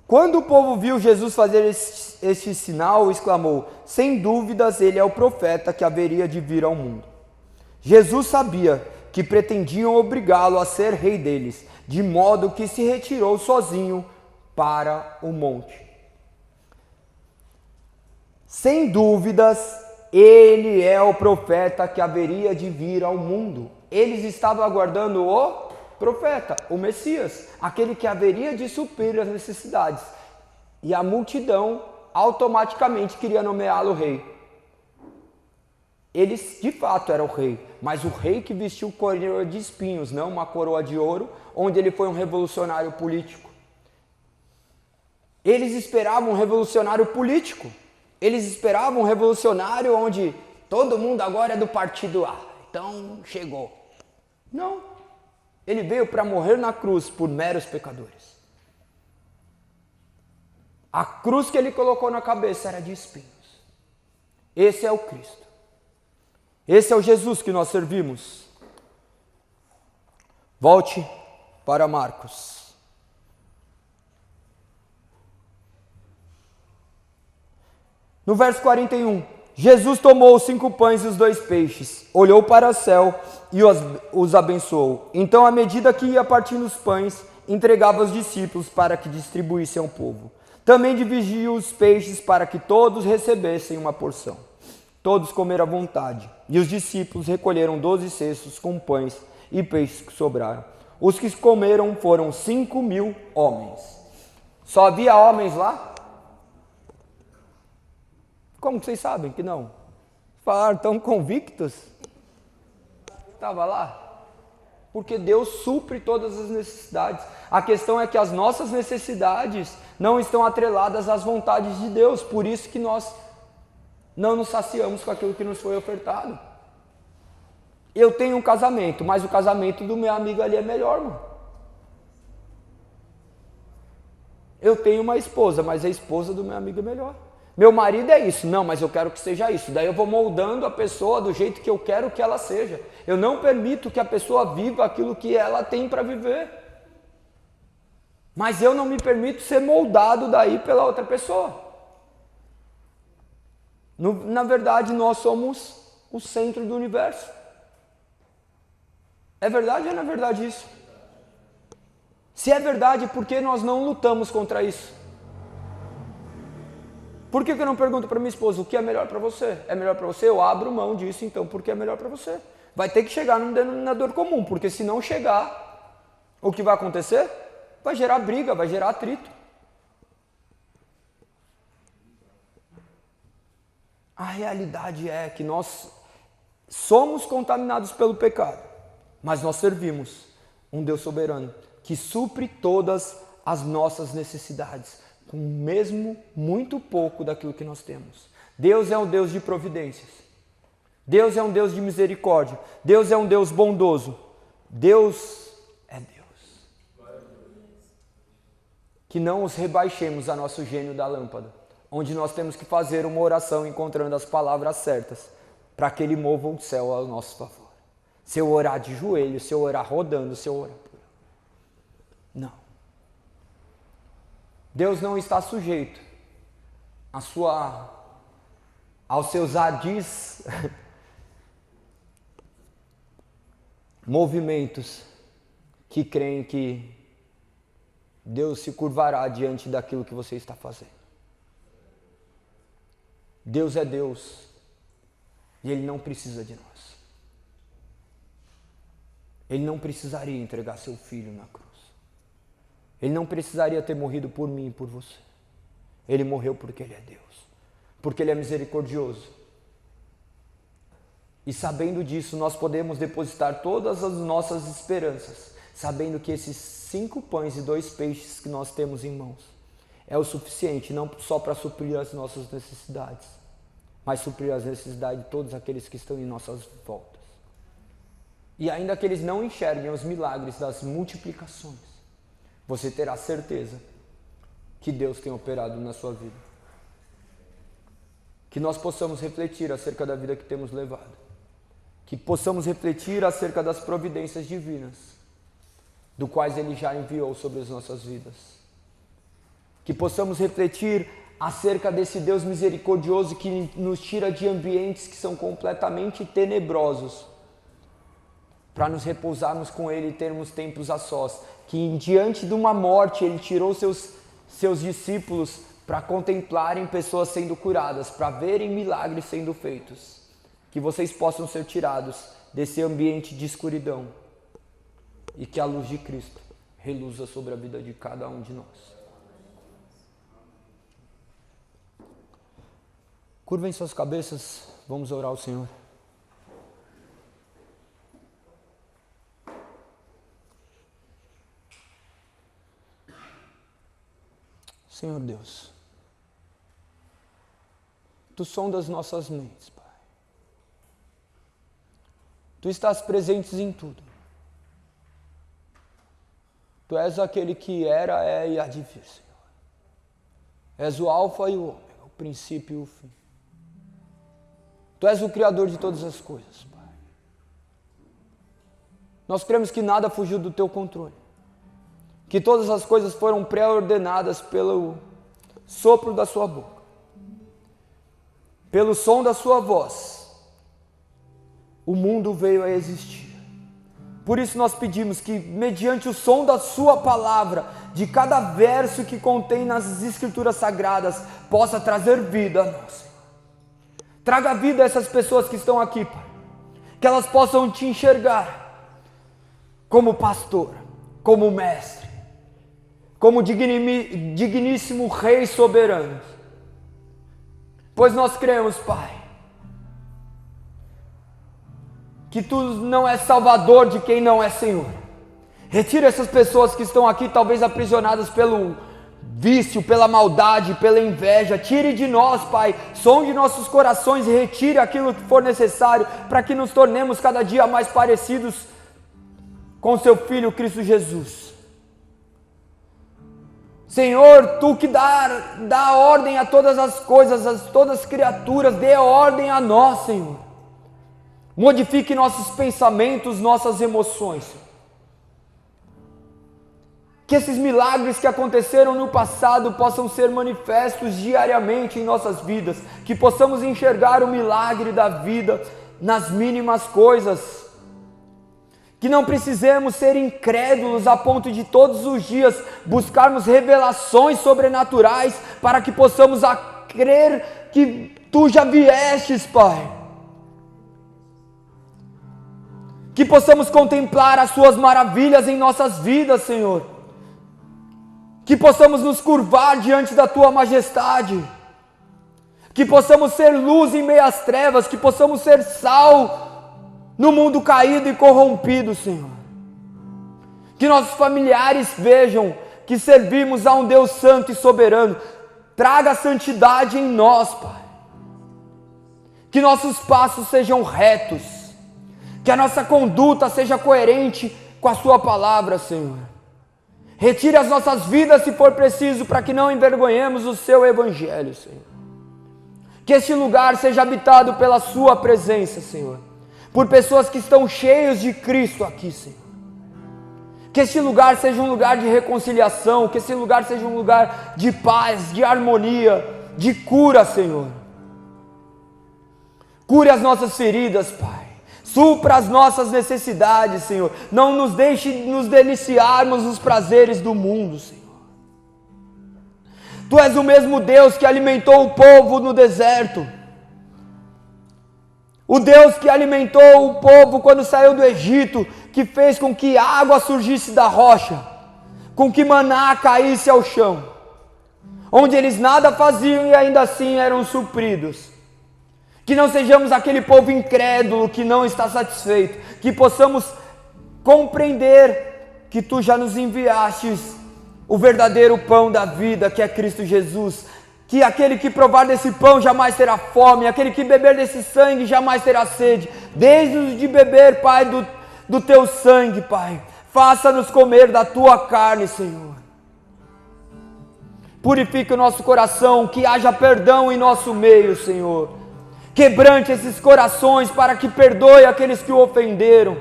Speaker 1: Quando o povo viu Jesus fazer este sinal, exclamou: sem dúvidas ele é o profeta que haveria de vir ao mundo. Jesus sabia que pretendiam obrigá-lo a ser rei deles, de modo que se retirou sozinho para o monte. Sem dúvidas, ele é o profeta que haveria de vir ao mundo. Eles estavam aguardando o profeta, o Messias, aquele que haveria de suprir as necessidades. E a multidão automaticamente queria nomeá-lo rei. Ele de fato era o rei, mas o rei que vestiu coroa de espinhos, não uma coroa de ouro, onde ele foi um revolucionário político. Eles esperavam um revolucionário político. Eles esperavam um revolucionário onde todo mundo agora é do partido A. Então chegou. Não. Ele veio para morrer na cruz por meros pecadores. A cruz que ele colocou na cabeça era de espinhos. Esse é o Cristo. Esse é o Jesus que nós servimos. Volte para Marcos. No verso 41, Jesus tomou os 5 pães e os 2 peixes, olhou para o céu e os abençoou. Então, à medida que ia partindo os pães, entregava aos discípulos para que distribuíssem ao povo. Também dividia os peixes para que todos recebessem uma porção. Todos comeram à vontade, e os discípulos recolheram 12 cestos com pães e peixes que sobraram. Os que comeram foram 5.000 homens. Só havia homens lá? Como vocês sabem que não? Falaram, tão convictos? Estava lá? Porque Deus supre todas as necessidades. A questão é que as nossas necessidades não estão atreladas às vontades de Deus. Por isso que nós não nos saciamos com aquilo que nos foi ofertado. Eu tenho um casamento, mas o casamento do meu amigo ali é melhor, mano. Eu tenho uma esposa, mas a esposa do meu amigo é melhor. Meu marido é isso, não, mas eu quero que seja isso. Daí eu vou moldando a pessoa do jeito que eu quero que ela seja. Eu não permito que a pessoa viva aquilo que ela tem para viver. Mas eu não me permito ser moldado daí pela outra pessoa. Na verdade, nós somos o centro do universo. É verdade ou não é verdade isso? Se é verdade, por que nós não lutamos contra isso? Por que eu não pergunto para minha esposa o que é melhor para você? É melhor para você? Eu abro mão disso, então, porque é melhor para você. Vai ter que chegar num denominador comum, porque se não chegar, o que vai acontecer? Vai gerar briga, vai gerar atrito. A realidade é que nós somos contaminados pelo pecado, mas nós servimos um Deus soberano que supre todas as nossas necessidades, com mesmo muito pouco daquilo que nós temos. Deus é um Deus de providências. Deus é um Deus de misericórdia. Deus é um Deus bondoso. Deus é Deus. Que não os rebaixemos a nosso gênio da lâmpada, onde nós temos que fazer uma oração encontrando as palavras certas para que Ele mova o céu ao nosso favor. Se eu orar de joelho, se eu orar rodando, se eu orar... Não. Deus não está sujeito aos seus ardis movimentos que creem que Deus se curvará diante daquilo que você está fazendo. Deus é Deus e Ele não precisa de nós. Ele não precisaria entregar seu filho na cruz. Ele não precisaria ter morrido por mim e por você. Ele morreu porque Ele é Deus, porque Ele é misericordioso. E sabendo disso, nós podemos depositar todas as nossas esperanças, sabendo que esses 5 pães e 2 peixes que nós temos em mãos é o suficiente, não só para suprir as nossas necessidades, mas suprir as necessidades de todos aqueles que estão em nossas voltas. E ainda que eles não enxerguem os milagres das multiplicações, você terá certeza que Deus tem operado na sua vida. Que nós possamos refletir acerca da vida que temos levado. Que possamos refletir acerca das providências divinas, do quais Ele já enviou sobre as nossas vidas. Que possamos refletir acerca desse Deus misericordioso que nos tira de ambientes que são completamente tenebrosos, para nos repousarmos com Ele e termos tempos a sós. Que diante de uma morte Ele tirou seus discípulos para contemplarem pessoas sendo curadas, para verem milagres sendo feitos. Que vocês possam ser tirados desse ambiente de escuridão e que a luz de Cristo reluza sobre a vida de cada um de nós. Curvem suas cabeças, vamos orar ao Senhor. Senhor Deus, Tu sondas nossas mentes, Pai. Tu estás presente em tudo. Tu és aquele que era, é e há de vir, Senhor. És o alfa e o ômega, o princípio e o fim. Tu és o Criador de todas as coisas, Pai. Nós cremos que nada fugiu do Teu controle. Que todas as coisas foram pré-ordenadas pelo sopro da Sua boca. Pelo som da Sua voz. O mundo veio a existir. Por isso nós pedimos que, mediante o som da Sua palavra, de cada verso que contém nas Escrituras Sagradas, possa trazer vida a nós, Senhor. Traga vida a essas pessoas que estão aqui, Pai. Que elas possam Te enxergar como pastor, como mestre, como digníssimo Rei soberano. Pois nós cremos, Pai, que Tu não és salvador de quem não é Senhor. Retira essas pessoas que estão aqui, talvez aprisionadas pelo vício, pela maldade, pela inveja. Tire de nós, Pai, sonde nossos corações e retire aquilo que for necessário para que nos tornemos cada dia mais parecidos com Seu Filho Cristo Jesus. Senhor, Tu que dá ordem a todas as coisas, a todas as criaturas, dê ordem a nós, Senhor. Modifique nossos pensamentos, nossas emoções. Que esses milagres que aconteceram no passado possam ser manifestos diariamente em nossas vidas. Que possamos enxergar o milagre da vida nas mínimas coisas. Que não precisemos ser incrédulos a ponto de todos os dias buscarmos revelações sobrenaturais para que possamos crer que Tu já viestes, Pai. Que possamos contemplar as Suas maravilhas em nossas vidas, Senhor. Que possamos nos curvar diante da Tua majestade. Que possamos ser luz em meio às trevas. Que possamos ser sal no mundo caído e corrompido, Senhor. Que nossos familiares vejam que servimos a um Deus santo e soberano. Traga a santidade em nós, Pai. Que nossos passos sejam retos. Que a nossa conduta seja coerente com a Sua palavra, Senhor. Retire as nossas vidas se for preciso, para que não envergonhemos o Seu Evangelho, Senhor. Que este lugar seja habitado pela Sua presença, Senhor. Por pessoas que estão cheias de Cristo aqui, Senhor. Que este lugar seja um lugar de reconciliação, que este lugar seja um lugar de paz, de harmonia, de cura, Senhor. Cure as nossas feridas, Pai. Supra as nossas necessidades, Senhor. Não nos deixe nos deliciarmos nos prazeres do mundo, Senhor. Tu és o mesmo Deus que alimentou o povo no deserto. O Deus que alimentou o povo quando saiu do Egito, que fez com que água surgisse da rocha, com que maná caísse ao chão, onde eles nada faziam e ainda assim eram supridos. Que não sejamos aquele povo incrédulo que não está satisfeito, que possamos compreender que Tu já nos enviastes o verdadeiro pão da vida, que é Cristo Jesus, que aquele que provar desse pão jamais terá fome, aquele que beber desse sangue jamais terá sede, desde de beber, Pai, do Teu sangue, Pai, faça-nos comer da Tua carne, Senhor. Purifique o nosso coração, que haja perdão em nosso meio, Senhor. Quebrante esses corações para que perdoe aqueles que o ofenderam.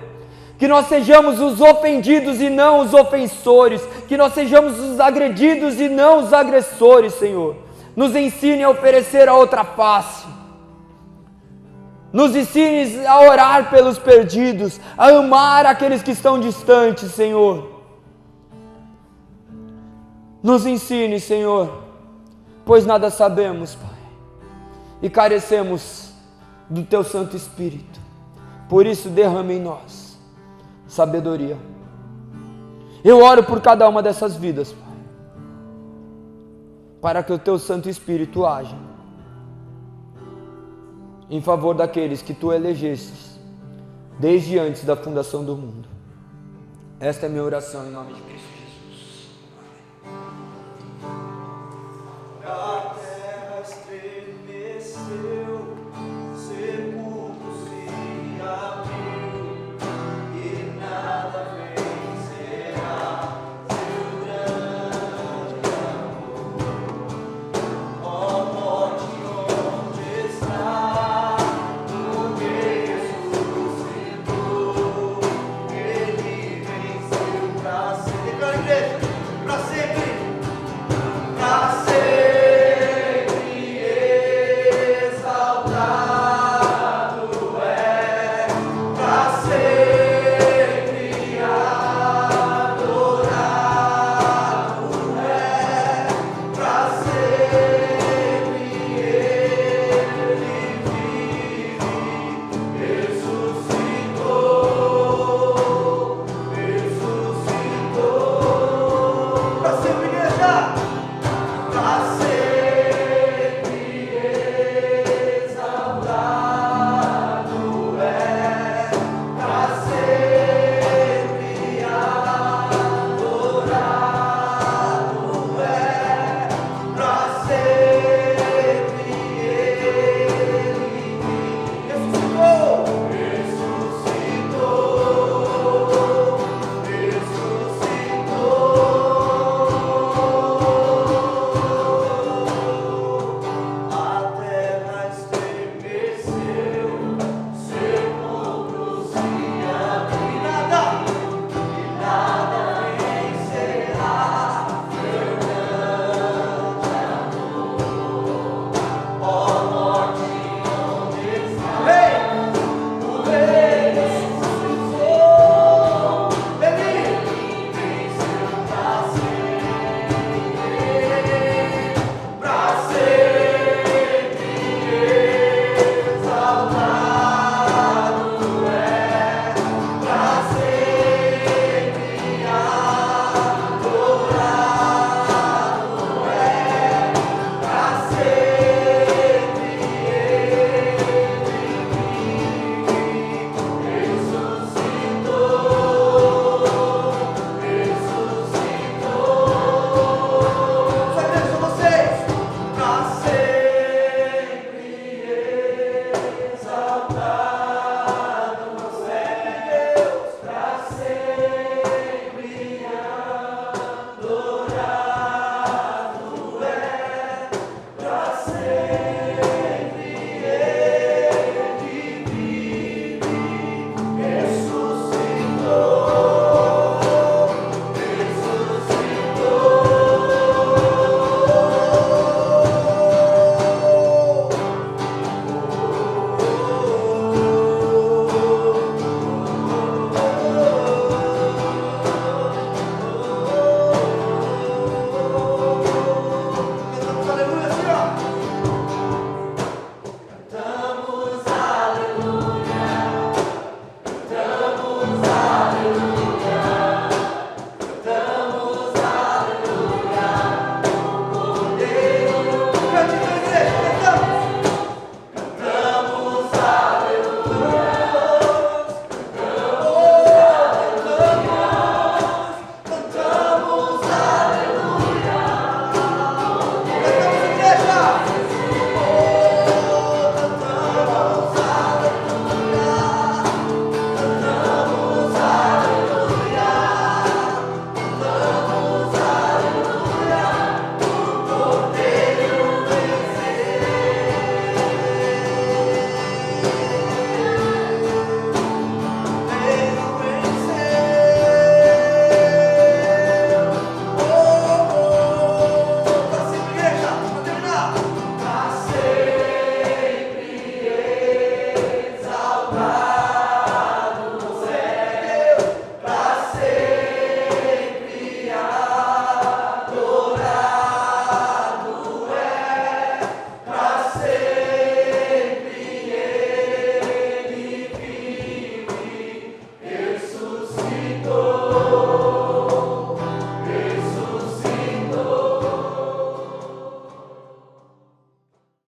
Speaker 1: Que nós sejamos os ofendidos e não os ofensores. Que nós sejamos os agredidos e não os agressores, Senhor. Nos ensine a oferecer a outra face. Nos ensine a orar pelos perdidos, a amar aqueles que estão distantes, Senhor. Nos ensine, Senhor, pois nada sabemos, Pai, e carecemos do Teu Santo Espírito. Por isso, derrame em nós sabedoria. Eu oro por cada uma dessas vidas, Pai, para que o Teu Santo Espírito haja em favor daqueles que Tu elegestes desde antes da fundação do mundo. Esta é a minha oração em nome de Cristo.